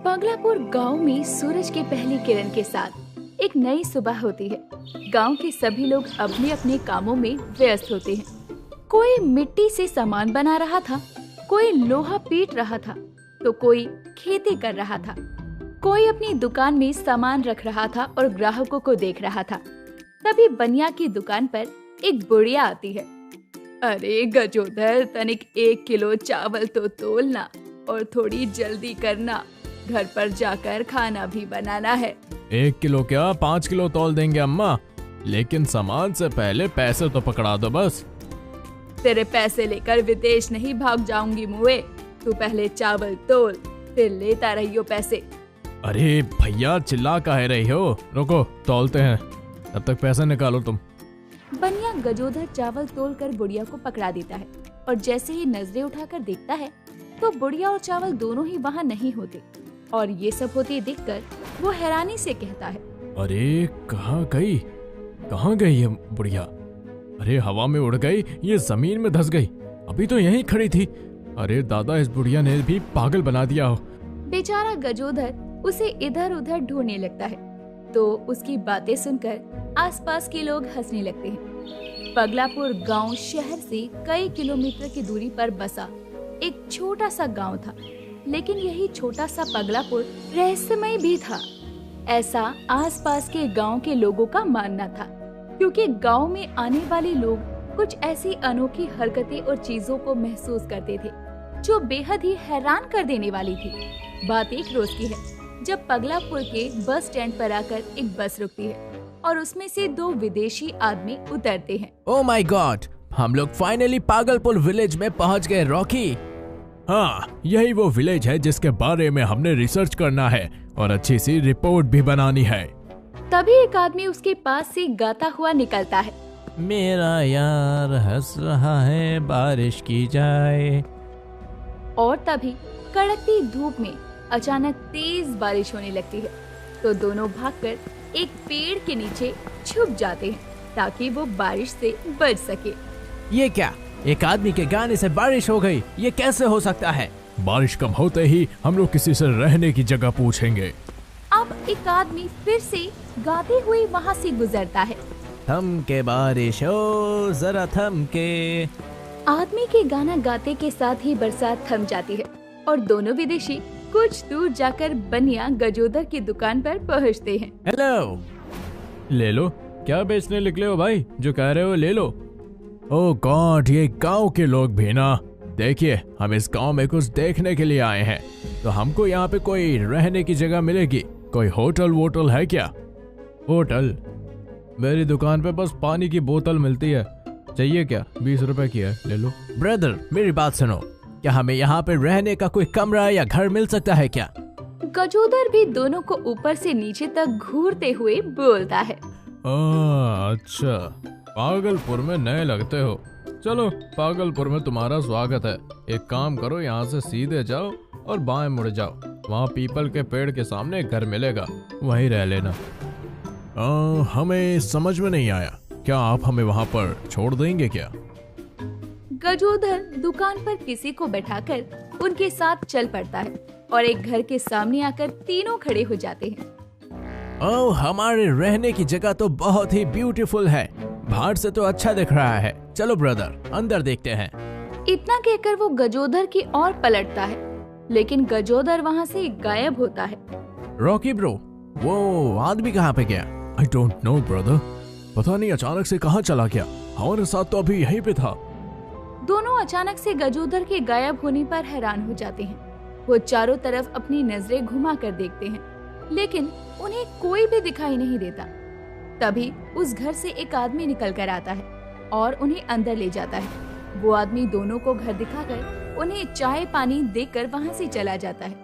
पगलापुर गांव में सूरज की पहली किरण के साथ एक नई सुबह होती है। गांव के सभी लोग अपने अपने कामों में व्यस्त होते हैं। कोई मिट्टी से सामान बना रहा था, कोई लोहा पीट रहा था, तो कोई खेती कर रहा था, कोई अपनी दुकान में सामान रख रहा था और ग्राहकों को देख रहा था। तभी बनिया की दुकान पर एक बुढ़िया आती है। अरे गजोदर, तनिक 1 किलो चावल तो तोलना और थोड़ी जल्दी करना, घर पर जाकर खाना भी बनाना है। 1 किलो क्या, 5 किलो तौल देंगे अम्मा, लेकिन सामान से पहले पैसे तो पकड़ा दो बस। तेरे पैसे लेकर विदेश नहीं भाग जाऊंगी मुए, तू पहले चावल तोल, फिर लेता रहियो पैसे। अरे भैया, चिल्ला काहे रही हो, रुको तौलते हैं, तब तक पैसे निकालो तुम। बनिया गजोदर चावल तोल कर बुढ़िया को पकड़ा देता है और जैसे ही नजरें उठाकर देखता है तो बुढ़िया और चावल दोनों ही वहाँ नहीं होते। और ये सब होते देखकर वो हैरानी से कहता है, अरे कहाँ गई ये बुढ़िया? अरे हवा में उड़ गई, ये जमीन में धंस गई, अभी तो यहीं खड़ी थी। अरे दादा, इस बुढ़िया ने भी पागल बना दिया हो। बेचारा गजोदर उसे इधर उधर ढूंढने लगता है तो उसकी बातें सुनकर आसपास के लोग हंसने लगते हैं। पगलापुर गांव शहर से कई किलोमीटर की दूरी पर बसा एक छोटा सा गांव था, लेकिन यही छोटा सा पगलापुर रहस्यमय भी था, ऐसा आसपास के गांव के लोगों का मानना था। क्योंकि गांव में आने वाले लोग कुछ ऐसी अनोखी हरकतें और चीजों को महसूस करते थे जो बेहद ही हैरान कर देने वाली थी। बात एक रोज की है जब पगलापुर के बस स्टैंड पर आकर एक बस रुकती है और उसमें से 2 विदेशी आदमी उतरते हैं। ओह माय गॉड, हम लोग फाइनली पागलपुर विलेज में पहुंच गए रॉकी। हाँ, यही वो विलेज है जिसके बारे में हमने रिसर्च करना है और अच्छी सी रिपोर्ट भी बनानी है। तभी एक आदमी उसके पास से गाता हुआ निकलता है, मेरा यार हंस रहा है, बारिश की जाए। और तभी कड़कती धूप में अचानक तेज बारिश होने लगती है तो दोनों भागकर एक पेड़ के नीचे छुप जाते हैं ताकि वो बारिश से बच सके। ये क्या, एक आदमी के गाने से बारिश हो गई, ये कैसे हो सकता है? बारिश कम होते ही हम लोग किसी से रहने की जगह पूछेंगे। अब एक आदमी फिर से गाते हुए वहाँ से गुजरता है। थम के बारिश हो, जरा थम के। आदमी के गाना गाते के साथ ही बरसात थम जाती है और दोनों विदेशी कुछ दूर जाकर बनिया गजोदर की दुकान पर पहुंचते हैं। हेलो, ले लो, क्या बेचने निकले हो भाई? जो कह रहे हो ले लो। ओह गॉड, ये गांव के लोग भी ना। देखिए, हम इस गांव में कुछ देखने के लिए आए हैं, तो हमको यहाँ पे कोई रहने की जगह मिलेगी? कोई होटल वोटल है क्या? होटल? मेरी दुकान पे बस पानी की बोतल मिलती है। चाहिए क्या? 20 रुपए की है, ले लो। ब्रदर मेरी बात सुनो, क्या हमें यहाँ पे रहने का कोई कमरा या घर मिल सकता है क्या? गजोदर भी दोनों को ऊपर से नीचे तक घूरते हुए बोलता है। अच्छा, पागलपुर में नए लगते हो। चलो, पागलपुर में तुम्हारा स्वागत है। एक काम करो, यहाँ से सीधे जाओ और बाएं मुड़ जाओ, वहाँ पीपल के पेड़ के सामने घर मिलेगा, वहीं रह लेना। हमें समझ में नहीं आया, क्या आप हमें वहाँ पर छोड़ देंगे क्या? गजोदर दुकान पर किसी को बैठाकर उनके साथ चल पड़ता है और एक घर के सामने आकर तीनों खड़े हो जाते हैं। ओह, हमारे रहने की जगह तो बहुत ही ब्यूटीफुल है, बाहर से तो अच्छा दिख रहा है। चलो ब्रदर, अंदर देखते हैं। इतना कहकर वो गजोदर की ओर पलटता है, लेकिन गजोदर वहाँ से गायब होता है। रॉकी ब्रो, वो आदमी कहाँ पे गया? आई डोंट नो ब्रदर, पता नहीं अचानक से कहाँ चला गया। हमारे साथ तो अभी यहीं पे था। दोनों अचानक से गजोदर के गायब होने पर हैरान हो जाते हैं। वो चारों तरफ अपनी नजरें घुमा कर देखते हैं, लेकिन उन्हें कोई भी दिखाई नहीं देता। तभी उस घर से एक आदमी निकल कर आता है और उन्हें अंदर ले जाता है। वो आदमी दोनों को घर दिखाकर उन्हें चाय पानी देकर वहाँ से चला जाता है,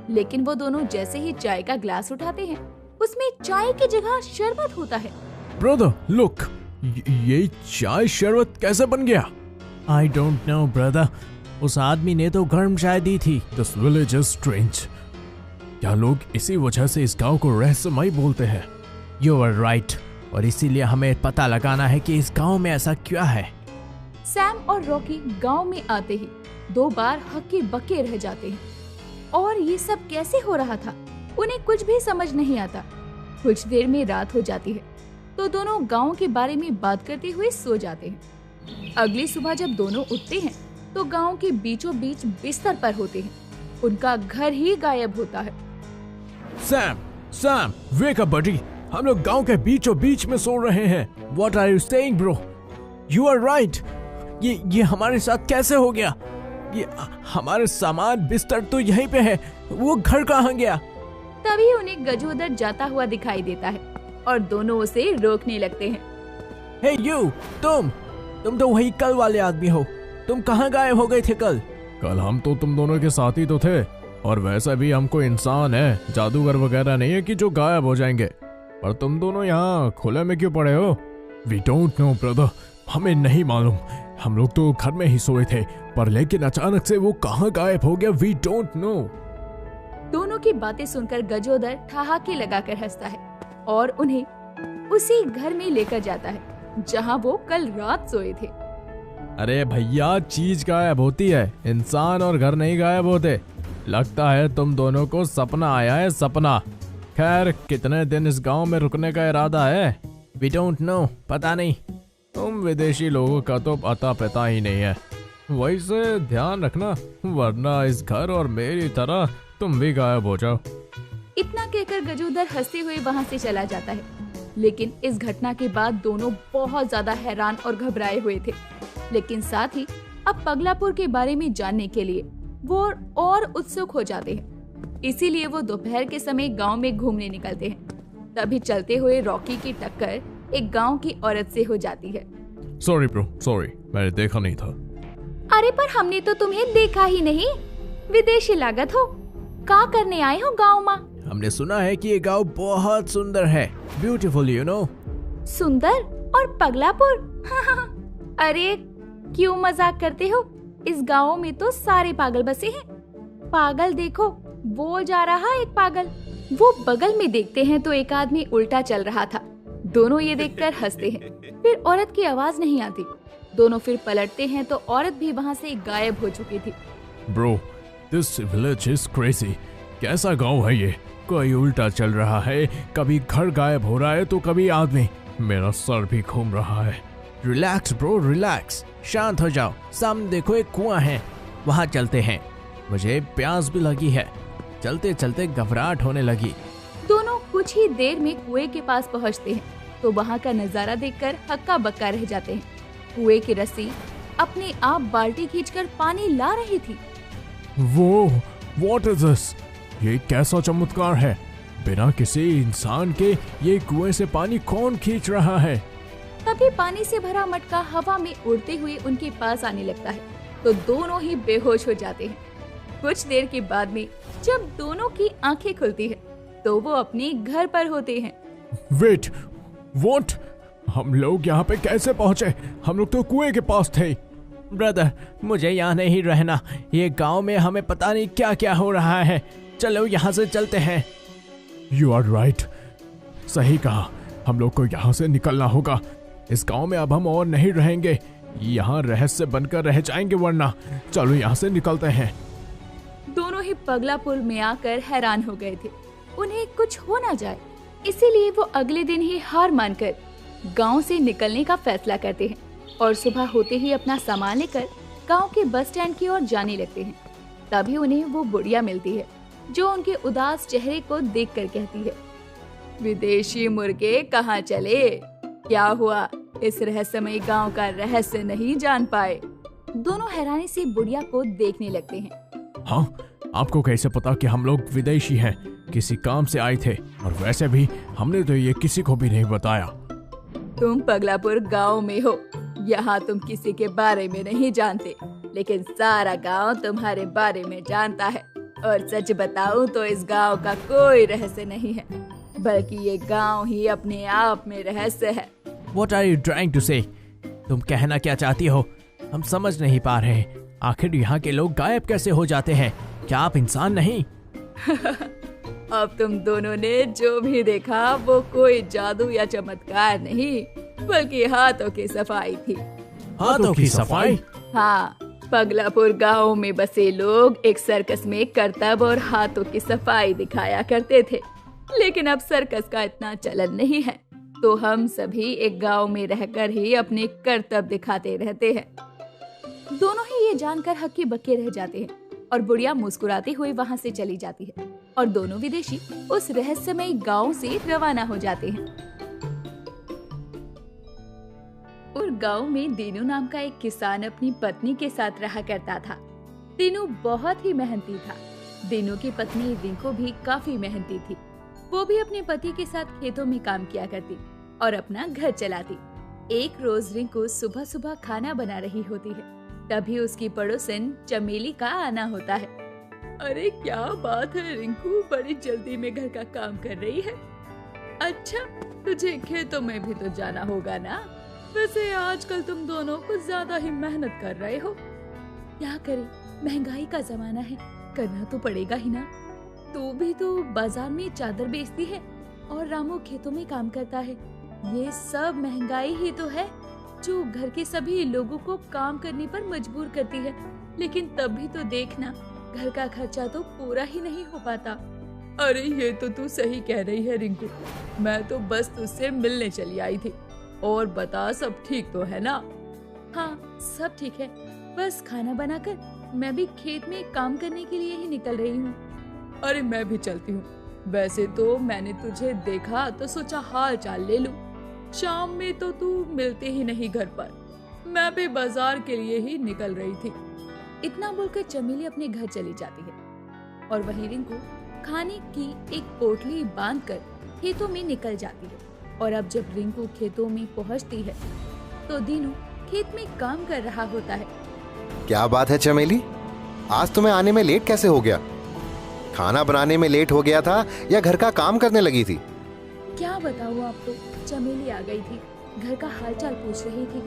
लेकिन वो दोनों जैसे ही चाय का ग्लास उठाते हैं, उसमें चाय की जगह शरबत होता है। ब्रदर लुक, ये चाय शरबत कैसे बन गया? आई डोंट नो ब्रदर, उस आदमी ने तो गर्म चाय दी थी। This village is strange. क्या लोग इसी वजह से इस गांव को रहस्यमय बोलते हैं? यू आर राइट, और इसीलिए हमें पता लगाना है कि इस गांव में ऐसा क्या है। सैम और रॉकी गांव में आते ही 2 बार हक्के बक्के रह जाते हैं और ये सब कैसे हो रहा था उन्हें कुछ भी समझ नहीं आता। कुछ देर में रात हो जाती है तो दोनों गांव के बारे में बात करते हुए सो जाते हैं। अगली सुबह जब दोनों उठते हैं तो गांव के बीचों बीच बिस्तर पर होते हैं। उनका घर ही गायब होता है। सैम, सैम, वेक अप बडी। हम लोग गांव के बीचों बीच में सो रहे हैं। What are you saying, bro? You are right. ये हमारे साथ कैसे हो गया? ये हमारे सामान बिस्तर तो यहीं पे है, वो घर कहाँ गया? तभी उन्हें गजोदर जाता हुआ दिखाई देता है और दोनों उसे रोकने लगते हैं। Hey you, तुम तो वही कल वाले आदमी हो। तुम कहाँ गायब हो गए थे कल? कल हम तो तुम दोनों के साथ ही तो थे, और वैसे भी हम कोई इंसान है, जादूगर वगैरह नहीं है कि जो गायब हो जाएंगे। पर तुम दोनों यहाँ खुले में क्यों पड़े हो? We don't know, brother. हमें नहीं मालूम। हम लोग तो घर में ही सोए थे, पर लेकिन अचानक से वो कहाँ गायब हो गया, we don't know। दोनों की बातें सुनकर गजोदर ठहाके लगाकर हंसता है और उन्हें उसी घर में लेकर जाता है जहाँ वो कल रात सोए थे। अरे भैया, चीज गायब होती है, इंसान और घर नहीं गायब होते। लगता है तुम दोनों को सपना आया है, सपना। खैर, कितने दिन इस गांव में रुकने का इरादा है? We don't know, पता नहीं। तुम विदेशी लोगों का तो अता पता ही नहीं है। वैसे ध्यान रखना, वरना इस घर और मेरी तरह तुम भी गायब हो जाओ। इतना कहकर गजोदर हंसते हुए वहाँ से चला जाता है। लेकिन इस घटना के बाद दोनों बहुत ज्यादा हैरान और घबराए हुए थे, लेकिन साथ ही अब पगलापुर के बारे में जानने के लिए वो और उत्सुक हो जाते हैं। इसीलिए वो दोपहर के समय गांव में घूमने निकलते हैं। तभी चलते हुए रॉकी की टक्कर एक गांव की औरत से हो जाती है। सॉरी ब्रो, सॉरी, मैंने देखा नहीं था। अरे पर हमने तो तुम्हें देखा ही नहीं। विदेशी लागत हो, क्या करने आए हो गाँव में? हमने सुना है कि ये गांव बहुत सुंदर है, ब्यूटीफुल, यू नो। सुंदर और पगलापुर? अरे क्यों मजाक करते हो? इस गांव में तो सारे पागल बसे हैं। पागल देखो, वो जा रहा एक पागल। वो बगल में देखते हैं तो एक आदमी उल्टा चल रहा था। दोनों ये देखकर हंसते हैं। फिर औरत की आवाज नहीं आती। दोनों फिर पलटते हैं तो औरत भी वहाँ से गायब हो चुकी थी। Bro, this village is crazy. कैसा गांव है ये? कोई उल्टा चल रहा है, कभी घर गायब हो रहा है तो कभी आदमी। मेरा सर भी घूम रहा है। रिलैक्स ब्रो, रिलैक्स, शांत हो जाओ। सामने देखो एक कुआं है, वहाँ चलते हैं। मुझे प्यास भी लगी है। चलते चलते घबराहट होने लगी। दोनों कुछ ही देर में कुएं के पास पहुँचते हैं तो वहाँ का नजारा देखकर हक्का बक्का रह जाते हैं। कुएं की रस्सी अपने आप बाल्टी खींचकर पानी ला रही थी। वो, व्हाट इज दिस? ये कैसा चमत्कार है? बिना किसी इंसान के ये कुएं से पानी कौन खींच रहा है? तभी पानी से भरा मटका हवा में उड़ते हुए उनके पास आने लगता है तो दोनों ही बेहोश हो जाते हैं। कुछ देर के बाद में जब दोनों की आंखें खुलती है तो वो अपने घर पर होते हैं। Wait, what? हम लोग यहाँ पे कैसे पहुँचे? हम लोग तो कुएं के पास थे। ब्रदर, मुझे यहाँ नहीं रहना। ये गांव में हमें पता नहीं क्या क्या हो रहा है। चलो यहाँ से चलते हैं। यू आर राइट, सही कहा। हम लोग को यहाँ से निकलना होगा। इस गांव में अब हम और नहीं रहेंगे। यहाँ रहस्य बनकर रह जाएंगे वरना। चलो यहाँ से निकलते हैं। दोनों ही पगलापुर में आकर हैरान हो गए थे। उन्हें कुछ हो ना जाए, इसीलिए वो अगले दिन ही हार मानकर गांव से निकलने का फैसला करते हैं और सुबह होते ही अपना सामान लेकर गांव के बस स्टैंड की ओर जाने लगते हैं। तभी उन्हें वो बुढ़िया मिलती है जो उनके उदास चेहरे को देखकर कहती है, विदेशी मुर्गे कहाँ चले? क्या हुआ? इस रहस्यमय गांव का रहस्य नहीं जान पाए? दोनों हैरानी से बुढ़िया को देखने लगते हैं। हाँ, आपको कैसे पता कि हम लोग विदेशी हैं? किसी काम से आए थे, और वैसे भी हमने तो ये किसी को भी नहीं बताया। तुम पगलापुर गांव में हो, यहाँ तुम किसी के बारे में नहीं जानते, लेकिन सारा गांव तुम्हारे बारे में जानता है। और सच बताऊं तो इस गांव का कोई रहस्य नहीं है, बल्कि ये गांव ही अपने आप में रहस्य है। What are you trying to say? तुम कहना क्या चाहती हो? हम समझ नहीं पा रहे। आखिर यहाँ के लोग गायब कैसे हो जाते हैं? क्या आप इंसान नहीं? अब तुम दोनों ने जो भी देखा वो कोई जादू या चमत्कार नहीं, बल्कि हाथों की सफाई थी। हाथों की सफाई? हाँ, पगलापुर गांव में बसे लोग एक सर्कस में करतब और हाथों की सफाई दिखाया करते थे, लेकिन अब सर्कस का इतना चलन नहीं है, तो हम सभी एक गांव में रहकर ही अपने करतब दिखाते रहते हैं। दोनों ही ये जानकर हक्के बक्के रह जाते हैं और बुढ़िया मुस्कुराती हुई वहाँ से चली जाती है और दोनों विदेशी उस रहस्यमय गांव से रवाना हो जाते हैं। और गांव में दीनू नाम का एक किसान अपनी पत्नी के साथ रहा करता था। दीनू बहुत ही मेहनती था। दीनू की पत्नी रिंकू भी काफी मेहनती थी। वो भी अपने पति के साथ खेतों में काम किया करती और अपना घर चलाती। एक रोज रिंकू सुबह सुबह खाना बना रही होती है, तभी उसकी पड़ोसन चमेली का आना होता है। अरे क्या बात है रिंकू, बड़ी जल्दी में घर का काम कर रही है। अच्छा, तुझे खेतों में भी तो जाना होगा ना? वैसे आजकल तुम दोनों कुछ ज्यादा ही मेहनत कर रहे हो। क्या करें, महंगाई का जमाना है, करना तो पड़ेगा ही ना। तू भी तो बाजार में चादर बेचती है और रामू खेतों में काम करता है। ये सब महंगाई ही तो है जो घर के सभी लोगों को काम करने पर मजबूर करती है। लेकिन तब भी तो देखना, घर का खर्चा तो पूरा ही नहीं हो पाता। अरे ये तो तू सही कह रही है रिंकू, मैं तो बस तुझसे मिलने चली आई थी। और बता, सब ठीक तो है ना? हाँ, सब ठीक है, बस खाना बनाकर मैं भी खेत में काम करने के लिए ही निकल रही हूँ। अरे मैं भी चलती हूँ। वैसे तो मैंने तुझे देखा तो सोचा हाल चाल ले लूं। शाम में तो तू मिलते ही नहीं घर पर, मैं भी बाजार के लिए ही निकल रही थी। इतना बोलकर चमेली अपने घर चली जाती है और वही रिंकू खाने की एक पोटली बांधकर खेतों में निकल जाती है। और अब जब रिंकू खेतों में पहुंचती है तो दीनू खेत में काम कर रहा होता है। क्या बात है चमेली, आज तुम्हें आने में लेट कैसे हो गया? खाना बनाने में लेट हो गया था या घर का काम करने लगी थी? क्या बताऊँ आपको, चमेली आ गई थी, घर का हालचाल पूछ रही थी,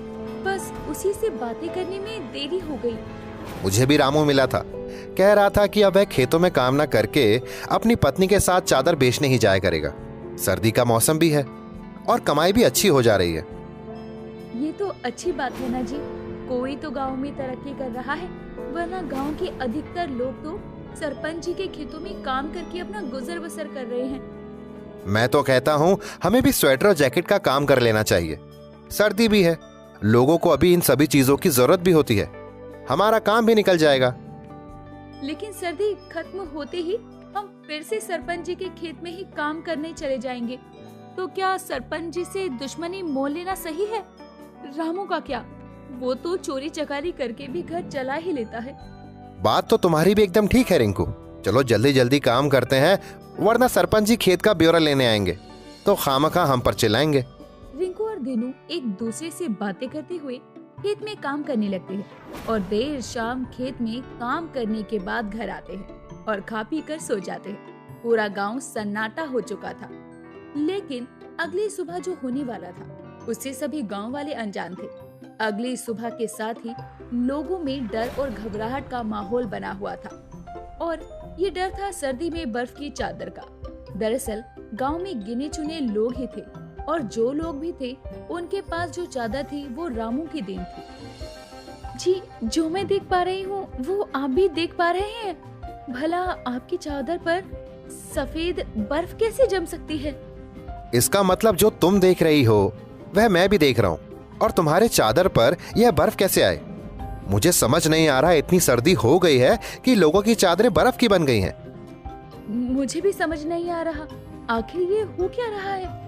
बस उसी से बातें करने में देरी हो गई। मुझे भी रामू मिला था, कह रहा था कि अब वह खेतों में काम न करके अपनी पत्नी के साथ चादर बेचने ही जाया करेगा। सर्दी का मौसम भी है और कमाई भी अच्छी हो जा रही है। ये तो अच्छी बात है ना जी, कोई तो गांव में तरक्की कर रहा है, वरना गांव के अधिकतर लोग तो सरपंच जी के खेतों में काम करके अपना गुजर बसर कर रहे हैं। मैं तो कहता हूँ हमें भी स्वेटर और जैकेट का काम कर लेना चाहिए। सर्दी भी है, लोगों को अभी इन सभी चीजों की जरूरत भी होती है, हमारा काम भी निकल जाएगा। लेकिन सर्दी खत्म होते ही हम फिर से सरपंच जी के खेत में ही काम करने चले जाएंगे, तो क्या सरपंच जी से दुश्मनी मोल लेना सही है? रामू का क्या, वो तो चोरी चकारी करके भी घर चला ही लेता है। बात तो तुम्हारी भी एकदम ठीक है रिंकू, चलो जल्दी जल्दी काम करते हैं, वरना सरपंच जी खेत का ब्यौरा लेने आएंगे तो खामखा हम पर चिल्लाएंगे। रिंकू और दीनू एक दूसरे से बातें करते हुए खेत में काम करने लगते हैं और देर शाम खेत में काम करने के बाद घर आते हैं और खा पी कर सो जाते हैं। पूरा गांव सन्नाटा हो चुका था, लेकिन अगली सुबह जो होने वाला था उससे सभी गांव वाले अनजान थे। अगली सुबह के साथ ही लोगों में डर और घबराहट का माहौल बना हुआ था और ये डर था सर्दी में बर्फ की चादर का। दरअसल गांव में गिने चुने लोग ही थे और जो लोग भी थे उनके पास जो चादर थी वो रामू की देन थी। जी, जो मैं देख पा रही हूँ वो आप भी देख पा रहे हैं। भला आपकी चादर पर सफेद बर्फ कैसे जम सकती है? इसका मतलब जो तुम देख रही हो वह मैं भी देख रहा हूँ, और तुम्हारे चादर पर यह बर्फ कैसे आए? मुझे समझ नहीं आ रहा, इतनी सर्दी हो गई है कि लोगों की चादरें बर्फ की बन गई हैं। मुझे भी समझ नहीं आ रहा, आखिर ये हो क्या रहा है?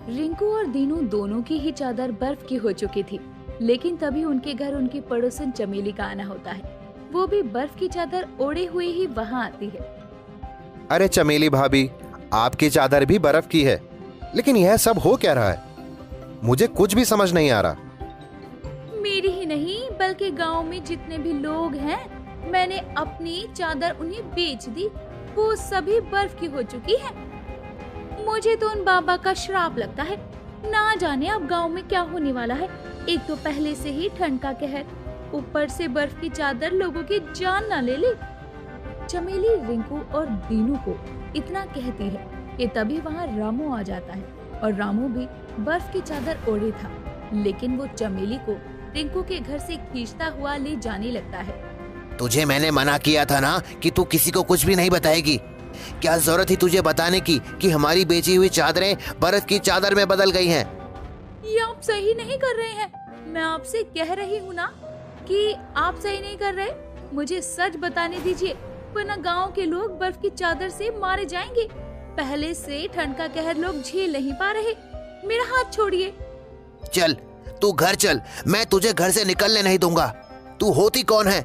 रिंकू और दीनू दोनों की ही चादर बर्फ की हो चुकी थी, लेकिन तभी उनके घर उनकी पड़ोसन चमेली का आना होता है। वो भी बर्फ की चादर ओढ़े हुए ही वहाँ आती है। अरे चमेली भाभी, आपकी चादर भी बर्फ की है, लेकिन यह सब हो क्या रहा है? मुझे कुछ भी समझ नहीं आ रहा। मेरी ही नहीं बल्कि गांव में जितने भी लोग हैं, मैंने अपनी चादर उन्हें बेच दी, वो सभी बर्फ की हो चुकी है। मुझे तो उन बाबा का श्राप लगता है, ना जाने अब गांव में क्या होने वाला है। एक तो पहले से ही ठंड का कहर, ऊपर से बर्फ की चादर लोगों की जान ना ले ले। चमेली रिंकू और दीनू को इतना कहती है कि तभी वहाँ रामू आ जाता है और रामू भी बर्फ की चादर ओढ़े था, लेकिन वो चमेली को रिंकू के घर से खींचता हुआ ले जाने लगता है। तुझे मैंने मना किया था ना कि तू किसी को कुछ भी नहीं बताएगी। क्या जरूरत थी तुझे बताने की कि हमारी बेची हुई चादरें बर्फ की चादर में बदल गई हैं? ये आप सही नहीं कर रहे हैं। मैं आपसे कह रही हूँ ना कि आप सही नहीं कर रहे। मुझे सच बताने दीजिए, वरना गांव के लोग बर्फ की चादर से मारे जाएंगे। पहले से ठंड का कहर लोग झेल नहीं पा रहे। मेरा हाथ छोड़िए। चल तू घर चल, मैं तुझे घर से निकलने नहीं दूंगा। तू होती कौन है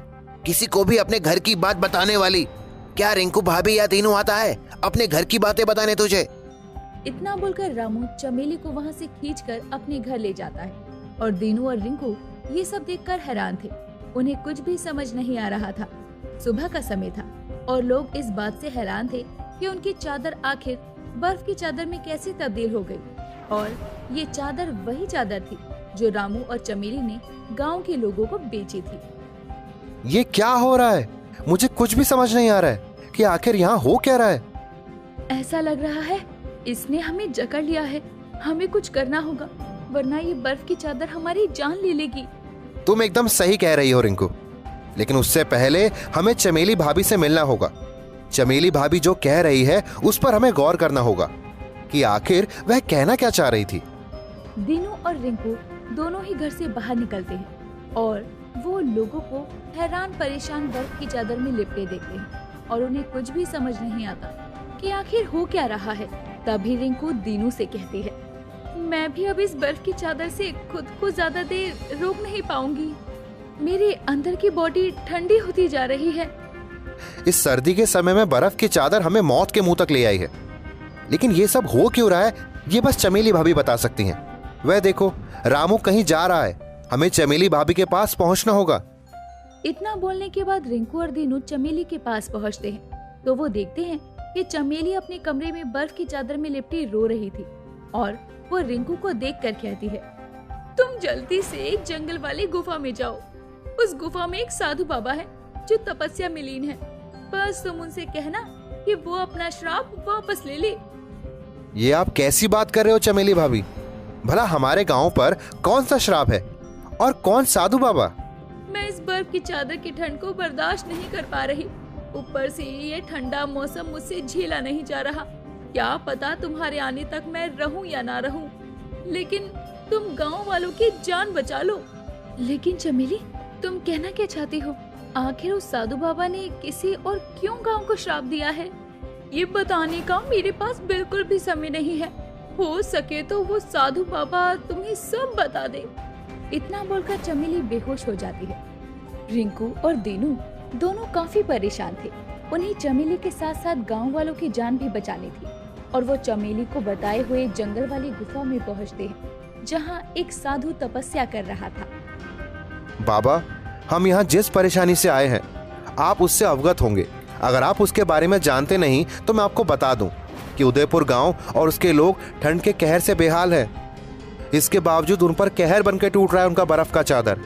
किसी को भी अपने घर की बात बताने वाली? क्या रिंकू भाभी या दीनू आता है अपने घर की बातें बताने तुझे? इतना बोलकर रामू चमेली को वहाँ से खींचकर अपने घर ले जाता है और दीनू और रिंकू ये सब देखकर हैरान थे। उन्हें कुछ भी समझ नहीं आ रहा था। सुबह का समय था और लोग इस बात से हैरान थे कि उनकी चादर आखिर बर्फ की चादर में कैसे तब्दील हो गई। और ये चादर वही चादर थी जो रामू और चमेली ने गांव के लोगों को बेची थी। ये क्या हो रहा है? मुझे कुछ भी समझ नहीं आ रहा है कि आखिर यहाँ हो क्या रहा है। ऐसा लग रहा है इसने हमें जकड़ लिया है। हमें कुछ करना होगा, वरना ये बर्फ की चादर हमारी जान ले लेगी। तुम एकदम सही कह रही हो रिंकू, लेकिन उससे पहले हमें चमेली भाभी से मिलना होगा। चमेली भाभी जो कह रही है उस पर हमें गौर करना होगा कि आखिर वह कहना क्या चाह रही थी। दीनू और रिंकू दोनों ही घर से बाहर निकलते हैं और वो लोगों को हैरान परेशान बर्फ की चादर में लिपटे देखते हैं और उन्हें कुछ भी समझ नहीं आता कि आखिर हो क्या रहा है। तभी रिंकू दीनू से कहती है, मैं भी अब इस बर्फ की चादर से खुद को ज्यादा देर रोक नहीं पाऊंगी। मेरे अंदर की बॉडी ठंडी होती जा रही है। इस सर्दी के समय में बर्फ की चादर हमें मौत के मुंह तक ले आई है। लेकिन ये सब हो क्यों रहा है ये बस चमेली भाभी बता सकती हैं। वह देखो, रामू कहीं जा रहा है। हमें चमेली भाभी के पास पहुंचना होगा। इतना बोलने के बाद रिंकू और दीनू चमेली के पास पहुंचते हैं तो वो देखते हैं कि चमेली अपने कमरे में बर्फ की चादर में लिपटी रो रही थी और वो रिंकू को देखकर कहती है, तुम जल्दी से जंगल वाली गुफा में जाओ। उस गुफा में एक साधु बाबा है जो तपस्या में लीन है। बस तुम उनसे कहना कि वो अपना श्राप वापस ले ले। ये आप कैसी बात कर रहे हो चमेली भाभी? भला हमारे गांव पर कौन सा श्राप है और कौन साधु बाबा? मैं इस बर्फ की चादर की ठंड को बर्दाश्त नहीं कर पा रही। ऊपर से ये ठंडा मौसम मुझसे झेला नहीं जा रहा। क्या पता तुम्हारे आने तक मैं रहूं या ना रहूं, लेकिन तुम गांव वालों की जान बचा लो। लेकिन चमेली, तुम कहना क्या चाहती हो? आखिर उस साधु बाबा ने किसी और क्यों गांव को श्राप दिया है? ये बताने का मेरे पास बिल्कुल भी समय नहीं है। हो सके तो वो साधु बाबा तुम्हें सब बता दे। इतना बोलकर चमेली बेहोश हो जाती है। रिंकू और दीनू दोनों काफी परेशान थे। उन्हें चमेली के साथ साथ गांव वालों की जान भी बचानी थी और वो चमेली को बताए हुए जंगल वाली गुफा में पहुंचते हैं जहां एक साधु तपस्या कर रहा था। बाबा, हम यहाँ जिस परेशानी से आए हैं आप उससे अवगत होंगे। अगर आप उसके बारे में जानते नहीं तो मैं आपको बता दूं कि उदयपुर गांव और उसके लोग ठंड के कहर से बेहाल हैं। इसके बावजूद उन पर कहर बनकर टूट रहा है उनका बर्फ का चादर।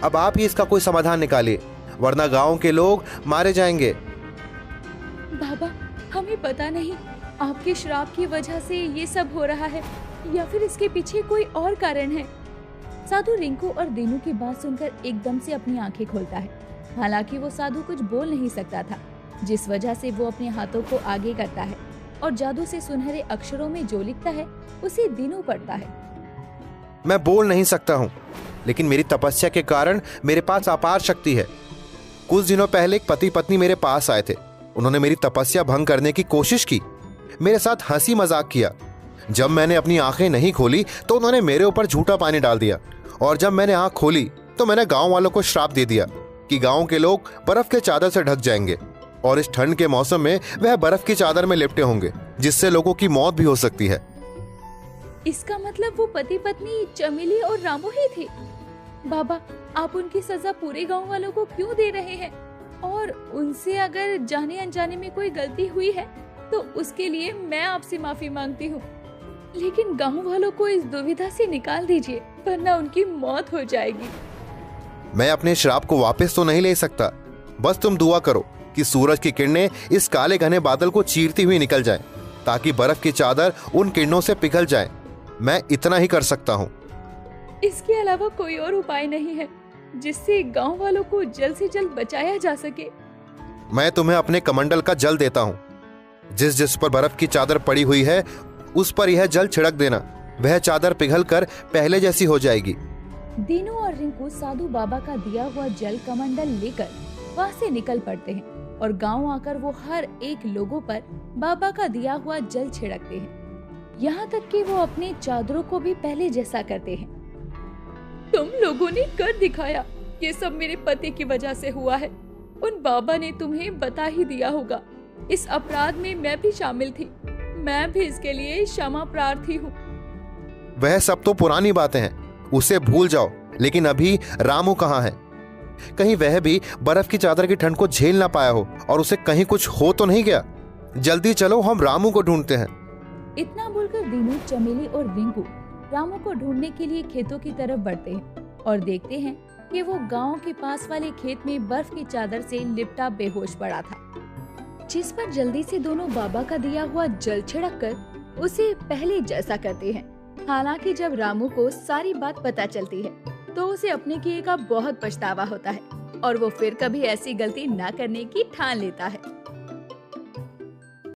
अब आप ही इसका कोई समाधान निकालिए, वरना गांव के लोग मारे जाएंगे। बाबा, हमें पता नहीं आपके श्राप की वजह से ये सब हो रहा है या फिर इसके पीछे कोई और कारण है। साधु रिंकू और दीनू की बात सुनकर एकदम से अपनी आंखें खोलता है। हालांकि वो साधु कुछ बोल नहीं सकता था, जिस वजह से वो अपने हाथों को आगे करता है और जादू से सुनहरे अक्षरों में जो लिखता है उसे दीनू पढ़ता है। मैं बोल नहीं सकता हूँ, लेकिन मेरी तपस्या के कारण मेरे पास अपार शक्ति है। कुछ दिनों पहले एक पति पत्नी मेरे पास आए थे। उन्होंने मेरी तपस्या भंग करने की कोशिश की, मेरे साथ हंसी मजाक किया। जब मैंने अपनी आंखें नहीं खोली तो उन्होंने मेरे ऊपर झूठा पानी डाल दिया और जब मैंने आंख खोली तो मैंने गांव वालों को श्राप दे दिया कि गांव के लोग बर्फ के चादर से ढक जाएंगे और इस ठंड के मौसम में वह बर्फ की चादर में लिपटे होंगे, जिससे लोगों की मौत भी हो सकती है। इसका मतलब वो पति पत्नी चमेली और रामू ही थे। बाबा, आप उनकी सजा पूरे गांव वालों को क्यों दे रहे हैं? और उनसे अगर जाने अनजाने में कोई गलती हुई है तो उसके लिए मैं आपसे माफी मांगती हूँ, लेकिन गांव वालों को इस दुविधा से निकाल दीजिए, वरना उनकी मौत हो जाएगी। मैं अपने श्राप को वापस तो नहीं ले सकता। बस तुम दुआ करो कि सूरज की किरणें इस काले घने बादल को चीरती हुई निकल जाएं, ताकि बर्फ की चादर उन किरणों से पिघल जाए। मैं इतना ही कर सकता हूँ। इसके अलावा कोई और उपाय नहीं है जिससे गांव वालों को जल्द से जल्द बचाया जा सके। मैं तुम्हें अपने कमंडल का जल देता हूँ। जिस जिस पर बर्फ की चादर पड़ी हुई है उस पर यह जल छिड़क देना, वह चादर पिघलकर पहले जैसी हो जाएगी। दीनू और रिंकू साधु बाबा का दिया हुआ जल कमंडल लेकर वहाँ से निकल पड़ते हैं और गांव आकर वो हर एक लोगों पर बाबा का दिया हुआ जल छिड़कते हैं, यहाँ तक कि वो अपने चादरों को भी पहले जैसा करते हैं। तुम लोगों ने कर दिखाया, ये सब मेरे पति की वजह से हुआ है। उन बाबा ने तुम्हें बता ही दिया होगा। इस अपराध में मैं भी शामिल थी, मैं भी इसके लिए क्षमा प्रार्थी हूँ। वह सब तो पुरानी बातें हैं, उसे भूल जाओ। लेकिन अभी रामू कहाँ है? कहीं वह भी बर्फ की चादर की ठंड को झेल ना पाया हो और उसे कहीं कुछ हो तो नहीं गया? जल्दी चलो, हम रामू को ढूंढते हैं। इतना बोलकर दीनू, चमेली और रिंकू रामू को ढूंढने के लिए खेतों की तरफ बढ़ते हैं और देखते हैं कि वो गांव के पास वाले खेत में बर्फ की चादर से लिपटा बेहोश पड़ा था, जिस पर जल्दी से दोनों बाबा का दिया हुआ जल छिड़ककर उसे पहले जैसा करते हैं। हालांकि जब रामू को सारी बात पता चलती है तो उसे अपने किए का बहुत पछतावा होता है और वो फिर कभी ऐसी गलती न करने की ठान लेता है।